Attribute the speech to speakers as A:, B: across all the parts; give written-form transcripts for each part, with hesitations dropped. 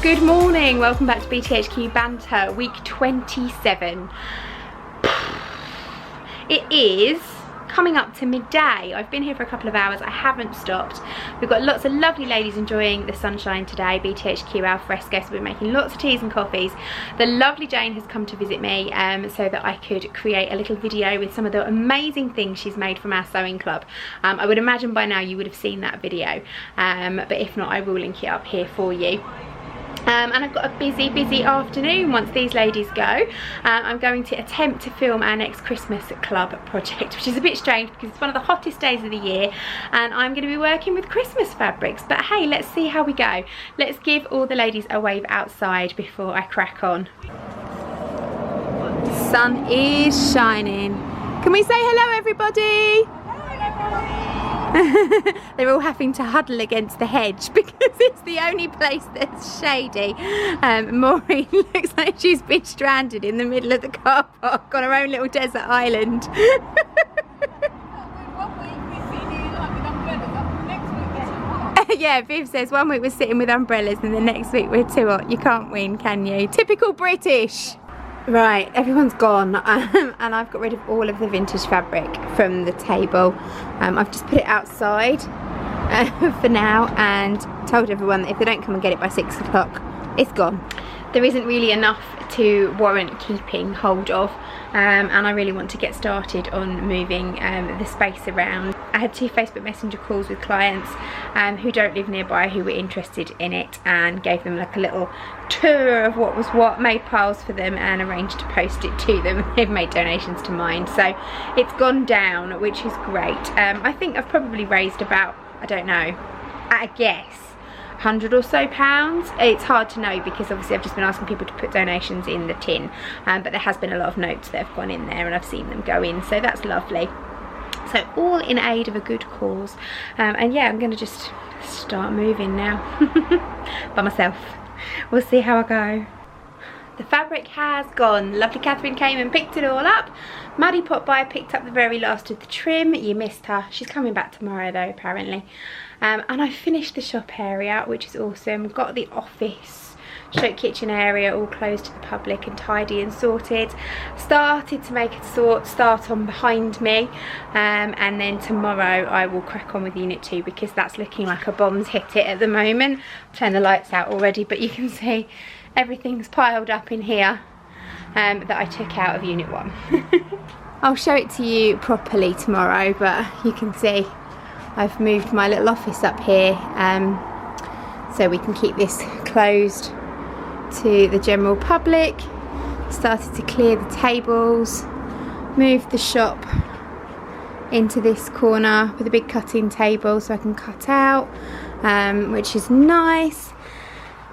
A: Good morning, welcome back to BTHQ Banter, week 27. It is coming up to midday. I've been here for a couple of hours, I haven't stopped. We've got lots of lovely ladies enjoying the sunshine today. BTHQ al fresco, so we're making lots of teas and coffees. The lovely Jane has come to visit me so that I could create a little video with some of the amazing things she's made from our sewing club. I would imagine by now you would have seen that video, but if not I will link it up here for you. And I've got a busy afternoon once these ladies go. I'm going to attempt to film our next Christmas club project, which is a bit strange because it's one of the hottest days of the year and I'm going to be working with Christmas fabrics. But hey, let's see how we go. Let's give all the ladies a wave outside before I crack on. The sun is shining. Can we say hello, everybody? They're all having to huddle against the hedge because it's the only place that's shady. Maureen looks like she's been stranded in the middle of the car park on her own little desert island. Yeah, Viv says 1 week we're sitting with umbrellas and the next week we're too hot. You can't win, can you? Typical British. Right, everyone's gone and I've got rid of all of the vintage fabric from the table. I've just put it outside for now and told everyone that if they don't come and get it by 6 o'clock, it's gone. There isn't really enough to warrant keeping hold of and I really want to get started on moving the space around. I had 2 Facebook Messenger calls with clients who don't live nearby who were interested in it and gave them like a little tour of what was what, made piles for them and arranged to post it to them. They've made donations to mine, so it's gone down, which is great. I think I've probably raised about, I don't know, at a guess, £100 or so. It's hard to know because obviously I've just been asking people to put donations in the tin, but there has been a lot of notes that have gone in there and I've seen them go in, so that's lovely. So all in aid of a good cause, and yeah, I'm going to just start moving now by myself. We'll see how I go. The fabric has gone. Lovely Catherine came and picked it all up. Maddie popped by, picked up the very last of the trim. You missed her. She's coming back tomorrow though, apparently. And I finished the shop area, which is awesome. Got the office stroke kitchen area all closed to the public and tidy and sorted. Started to make a start on behind me, and then tomorrow I will crack on with unit 2 because that's looking like a bomb's hit it at the moment. I've turned the lights out already, but you can see everything's piled up in here that I took out of unit 1. I'll show it to you properly tomorrow, but you can see I've moved my little office up here so we can keep this closed to the general public. Started to clear the tables, moved the shop into this corner with a big cutting table so I can cut out, which is nice.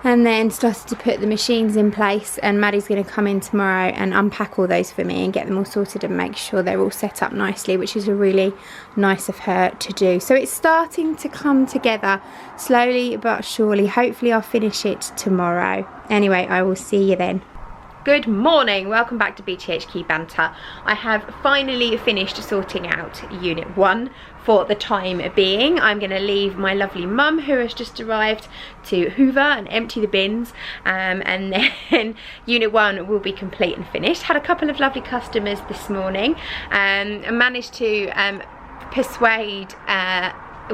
A: And then started to put the machines in place, and Maddie's going to come in tomorrow and unpack all those for me and get them all sorted and make sure they're all set up nicely, which is really nice of her to do. So it's starting to come together slowly but surely. Hopefully I'll finish it tomorrow. Anyway, I will see you then. Good morning, welcome back to BTHQ Banter. I have finally finished sorting out unit 1 for the time being. I'm going to leave my lovely mum, who has just arrived, to hoover and empty the bins, and then unit 1 will be complete and finished. Had a couple of lovely customers this morning and managed to persuade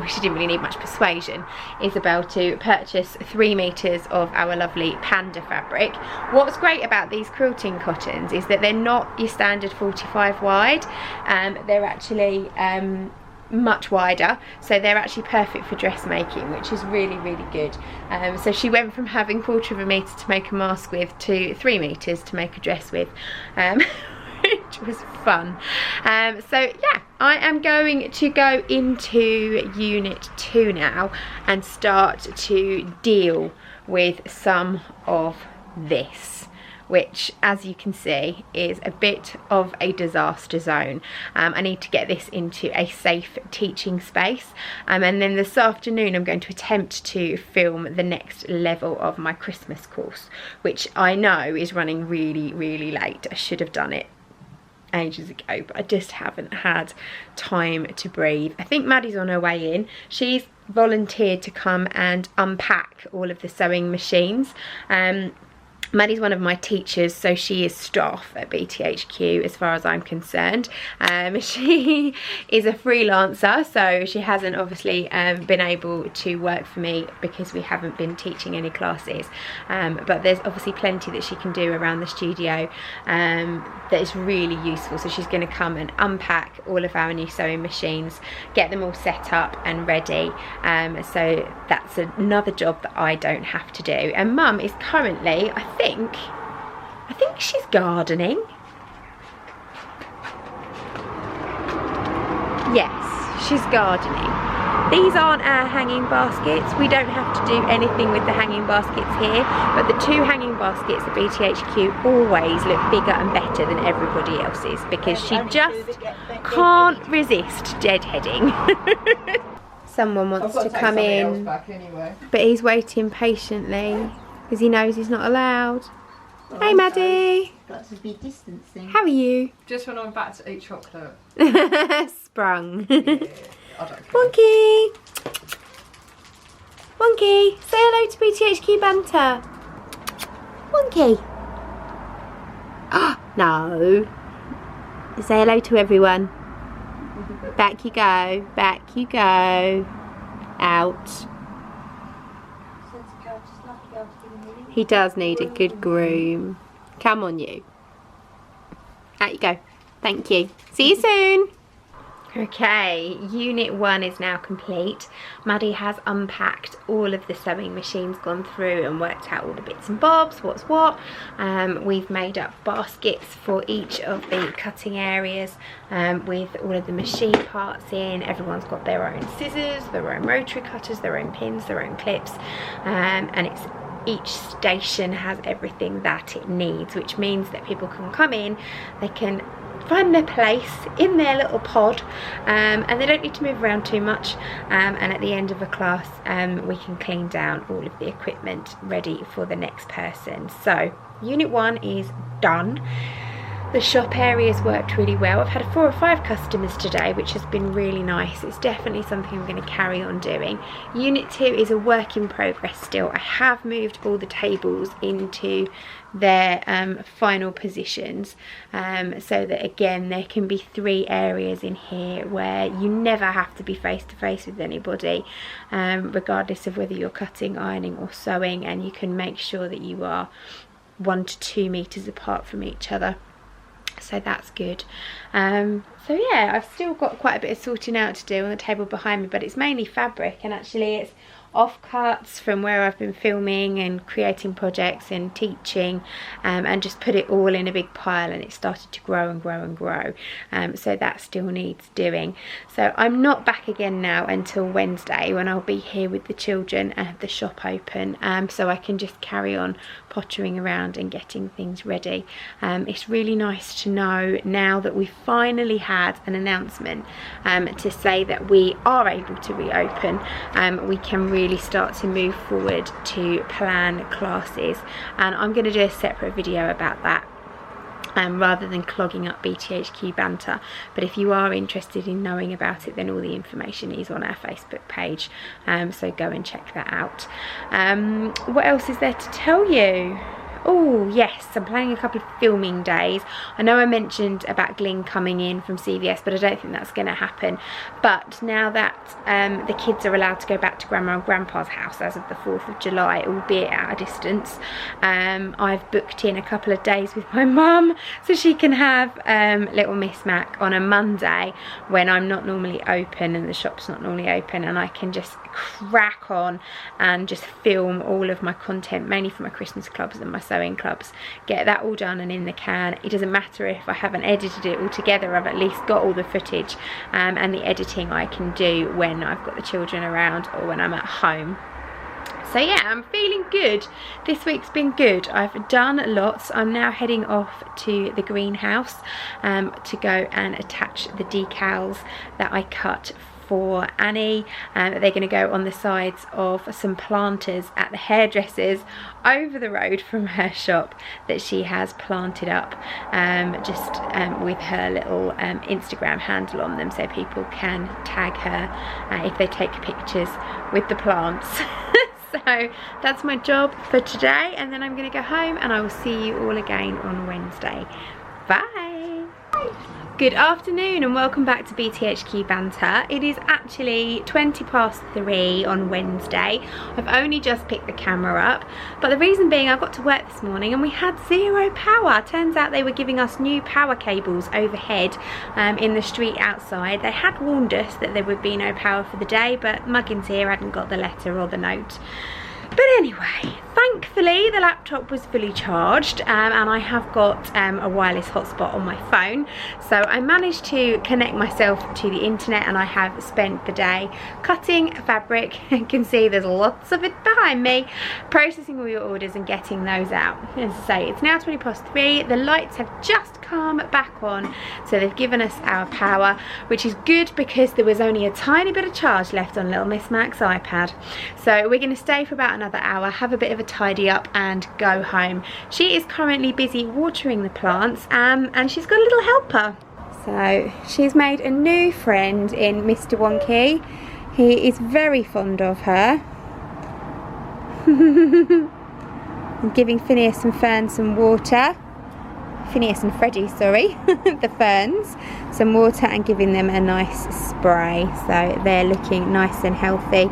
A: she didn't really need much persuasion, Isabel, to purchase 3 meters of our lovely panda fabric. What's great about these quilting cottons is that they're not your standard 45 wide, they're actually much wider, so they're actually perfect for dressmaking, which is really good. So she went from having 1/4 meter to make a mask with to 3 meters to make a dress with, which was fun. So yeah, I am going to go into unit 2 now and start to deal with some of this, which, as you can see, is a bit of a disaster zone. I need to get this into a safe teaching space, and then this afternoon I'm going to attempt to film the next level of my Christmas course, which I know is running really late. I should have done it ages ago, but I just haven't had time to breathe. I think Maddie's on her way in. She's volunteered to come and unpack all of the sewing machines. Maddie's one of my teachers, so she is staff at BTHQ as far as I'm concerned. She is a freelancer, so she hasn't obviously been able to work for me because we haven't been teaching any classes. But there's obviously plenty that she can do around the studio that is really useful. So she's going to come and unpack all of our new sewing machines, get them all set up and ready. So that's another job that I don't have to do. And Mum is currently, I think she's gardening. Yes, she's gardening. These aren't our hanging baskets. We don't have to do anything with the hanging baskets here, but the 2 hanging baskets at BTHQ always look bigger and better than everybody else's because she just can't resist deadheading. Someone wants to come in, but he's waiting patiently because he knows he's not allowed. Hey Maddie!
B: Got to be distancing.
A: How are you?
C: Just when I'm back to eat chocolate.
A: Sprung.
C: Yeah, I don't care.
A: Wonky! Wonky! Say hello to BTHQ Banter. Wonky! No. Say hello to everyone. Back you go. Back you go. Out. He does need a good groom. Come on you. Out you go. Thank you. See you soon. Okay, unit 1 is now complete. Maddie has unpacked all of the sewing machines, gone through and worked out all the bits and bobs, what's what. We've made up baskets for each of the cutting areas with all of the machine parts in. Everyone's got their own scissors, their own rotary cutters, their own pins, their own clips, and each station has everything that it needs, which means that people can come in, they can find their place in their little pod, and they don't need to move around too much, and at the end of a class we can clean down all of the equipment ready for the next person. So unit 1 is done. The shop area's worked really well. I've had 4 or 5 customers today, which has been really nice. It's definitely something I'm going to carry on doing. Unit 2 is a work in progress still. I have moved all the tables into their final positions, so that again there can be 3 areas in here where you never have to be face to face with anybody, regardless of whether you're cutting, ironing or sewing, and you can make sure that you are 1 to 2 meters apart from each other. So that's good. So yeah, I've still got quite a bit of sorting out to do on the table behind me, but it's mainly fabric, and actually it's offcuts from where I've been filming and creating projects and teaching, and just put it all in a big pile, and it started to grow and grow and grow. So that still needs doing. So I'm not back again now until Wednesday, when I'll be here with the children and have the shop open, so I can just carry on pottering around and getting things ready. It's really nice to know now that we've finally had an announcement to say that we are able to reopen. We can really start to move forward to plan classes, and I'm going to do a separate video about that, rather than clogging up BTHQ Banter. But if you are interested in knowing about it, then all the information is on our Facebook page, so go and check that out. What else is there to tell you? Oh yes, I'm planning a couple of filming days. I know I mentioned about Glyn coming in from CVS, but I don't think that's going to happen. But now that the kids are allowed to go back to Grandma and Grandpa's house as of the 4th of July, albeit at a distance, I've booked in a couple of days with my mum so she can have little Miss Mac on a Monday when I'm not normally open and the shop's not normally open, and I can just crack on and just film all of my content, mainly for my Christmas clubs and my sewing clubs. Get that all done and in the can. It doesn't matter if I haven't edited it all together, I've at least got all the footage, and the editing I can do when I've got the children around or when I'm at home. So yeah, I'm feeling good. This week's been good. I've done lots. I'm now heading off to the greenhouse to go and attach the decals that I cut for Annie. They're going to go on the sides of some planters at the hairdressers over the road from her shop that she has planted up with her little Instagram handle on them, so people can tag her if they take pictures with the plants. So that's my job for today, and then I'm going to go home and I will see you all again on Wednesday. Bye! Good afternoon and welcome back to BTHQ Banter. It is actually 3:20 on Wednesday. I've only just picked the camera up, but the reason being I got to work this morning and we had zero power. Turns out they were giving us new power cables overhead in the street outside. They had warned us that there would be no power for the day, but Muggins here hadn't got the letter or the note. But anyway, thankfully the laptop was fully charged and I have got a wireless hotspot on my phone, so I managed to connect myself to the internet, and I have spent the day cutting fabric. You can see there's lots of it behind me, processing all your orders and getting those out. As I say, it's now 3:20. The lights have just come back on, so they've given us our power, which is good because there was only a tiny bit of charge left on little Miss Mac's iPad. So we're going to stay for about another hour, have a bit of a tidy up and go home. She is currently busy watering the plants and she's got a little helper. So she's made a new friend in Mr. Wonky. He is very fond of her. I'm giving Phineas and Fern some water. Phineas and Freddie, sorry, the ferns, some water and giving them a nice spray, so they're looking nice and healthy.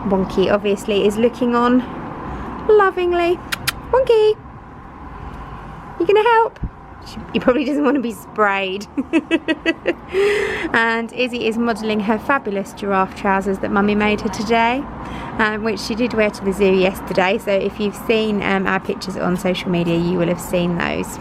A: Wonky obviously is looking on lovingly. Wonky, you gonna help? He probably doesn't want to be sprayed. And Izzy is modelling her fabulous giraffe trousers that Mummy made her today, which she did wear to the zoo yesterday, so if you've seen our pictures on social media you will have seen those.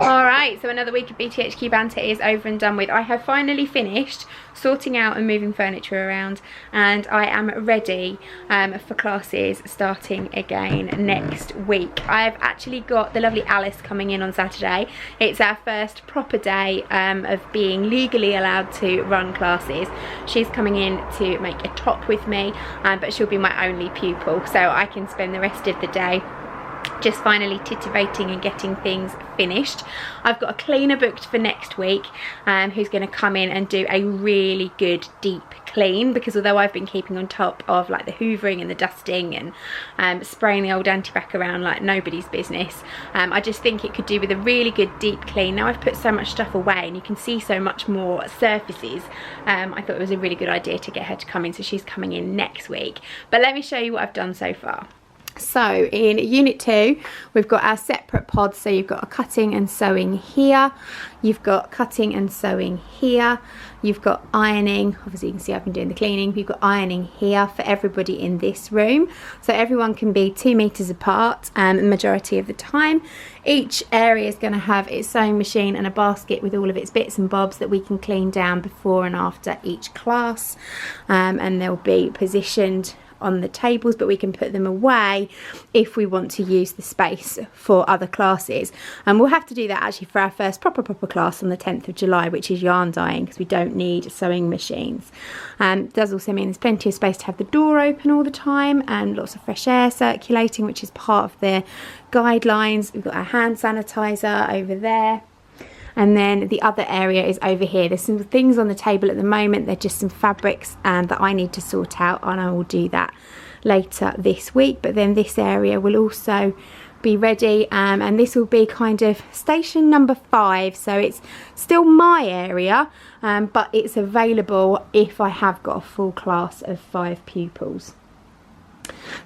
A: Alright, so another week of BTHQ Banter is over and done with. I have finally finished sorting out and moving furniture around, and I am ready for classes starting again next week. I've actually got the lovely Alice coming in on Saturday. It's our first proper day of being legally allowed to run classes. She's coming in to make a top with me, but she'll be my only pupil, so I can spend the rest of the day just finally titivating and getting things finished. I've got a cleaner booked for next week who's going to come in and do a really good deep clean, because although I've been keeping on top of like the hoovering and the dusting and spraying the old antibac around like nobody's business, I just think it could do with a really good deep clean. Now I've put so much stuff away and you can see so much more surfaces, I thought it was a really good idea to get her to come in, so she's coming in next week. But let me show you what I've done so far. So in unit 2 we've got our separate pods, so you've got a cutting and sewing here, you've got cutting and sewing here, you've got ironing, obviously you can see I've been doing the cleaning, you've got ironing here for everybody in this room, so everyone can be 2 meters apart the majority of the time. Each area is going to have its sewing machine and a basket with all of its bits and bobs that we can clean down before and after each class, and they'll be positioned on the tables, but we can put them away if we want to use the space for other classes. And we'll have to do that actually for our first proper class on the 10th of July, which is yarn dyeing, because we don't need sewing machines. It does also mean there's plenty of space to have the door open all the time and lots of fresh air circulating, which is part of the guidelines. We've got our hand sanitizer over there. And then the other area is over here. There's some things on the table at the moment. They're just some fabrics that I need to sort out, and I will do that later this week. But then this area will also be ready, and this will be kind of station number 5. So it's still my area, but it's available if I have got a full class of 5 pupils.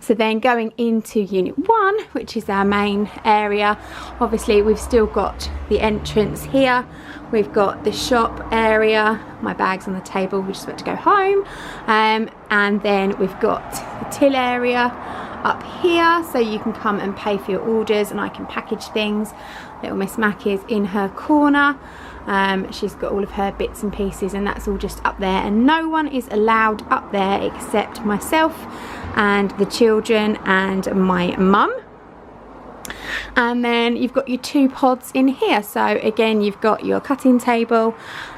A: So then going into unit 1, which is our main area, obviously we've still got the entrance here, we've got the shop area, my bag's on the table, we're just about to go home, and then we've got the till area up here, so you can come and pay for your orders and I can package things. Little Miss Mac is in her corner. She's got all of her bits and pieces, and that's all just up there, and no one is allowed up there except myself and the children and my mum. And then you've got your 2 pods in here. So again, you've got your cutting table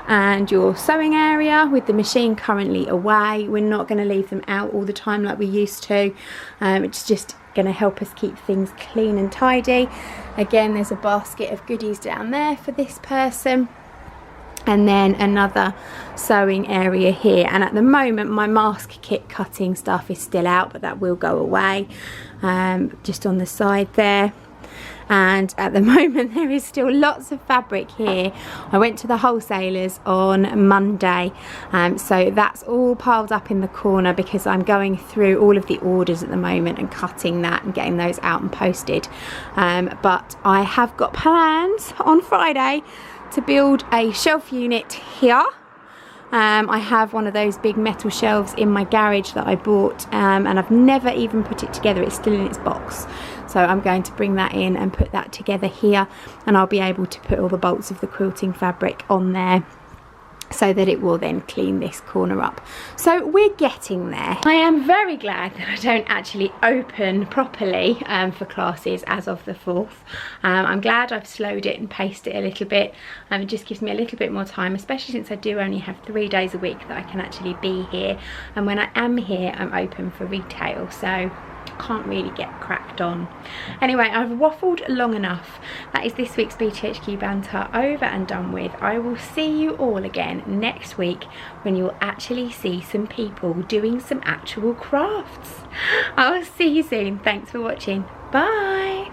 A: and your sewing area with the machine currently away. We're not going to leave them out all the time like we used to. It's just going to help us keep things clean and tidy. Again, there's a basket of goodies down there for this person. And then another sewing area here, and at the moment my mask kit cutting stuff is still out, but that will go away, just on the side there. And at the moment there is still lots of fabric here. I went to the wholesalers on Monday, so that's all piled up in the corner because I'm going through all of the orders at the moment and cutting that and getting those out and posted. But I have got plans on Friday to build a shelf unit here. I have one of those big metal shelves in my garage that I bought, and I've never even put it together. It's still in its box, so I'm going to bring that in and put that together here, and I'll be able to put all the bolts of the quilting fabric on there so that it will then clean this corner up. So we're getting there. I am very glad that I don't actually open properly for classes as of the 4th. I'm glad I've slowed it and paced it a little bit. It just gives me a little bit more time, especially since I do only have 3 days a week that I can actually be here. And when I am here, I'm open for retail, so can't really get cracked on. Anyway, I've waffled long enough. That is this week's BTHQ Banter over and done with. I will see you all again next week when you'll actually see some people doing some actual crafts. I'll see you soon. Thanks for watching. Bye.